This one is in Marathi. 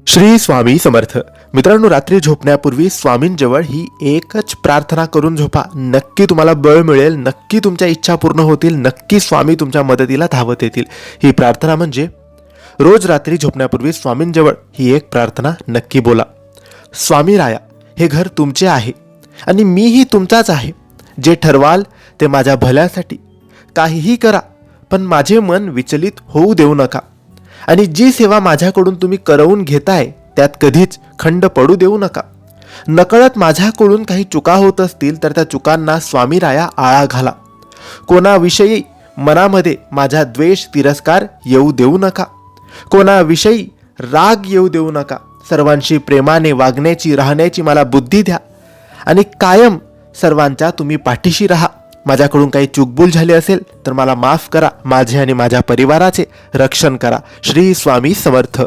श्री स्वामी समर्थ. मित्रांनो, रात्री झोपण्यापूर्वी स्वामींजवळ ही एकच प्रार्थना करून झोपा. नक्की तुम्हाला बळ मिळेल, नक्की तुमच्या इच्छा पूर्ण होतील, नक्की स्वामी तुमच्या मदतीला धावत येतील. ही प्रार्थना म्हणजे रोज रात्री झोपण्यापूर्वी स्वामींजवळ ही एक प्रार्थना नक्की बोला. स्वामी राया, हे घर तुमचे आहे आणि मीही तुमचाच आहे. जे ठरवाल ते माझ्या भल्यासाठी. काहीही करा, पण माझे मन विचलित होऊ देऊ नका. आणि जी सेवा माझ्याकडून तुम्ही करवून घेताय त्यात कधीच खंड पडू देऊ नका. नकळत माझ्याकडून काही चुका होत असतील तर त्या चुकांना स्वामी राया आळा घाला. कोणाविषयी मनामध्ये माझा द्वेष तिरस्कार येऊ देऊ नका. कोणाविषयी राग येऊ देऊ नका. सर्वांशी प्रेमाने वागण्याची राहण्याची मला बुद्धी द्या आणि कायम सर्वांच्या तुम्ही पाठीशी राहा. माझ्याकडून काही चूकभूल झाली असेल तर मला माफ करा. माझे आणि माझ्या परिवाराचे रक्षण करा. श्री स्वामी समर्थ.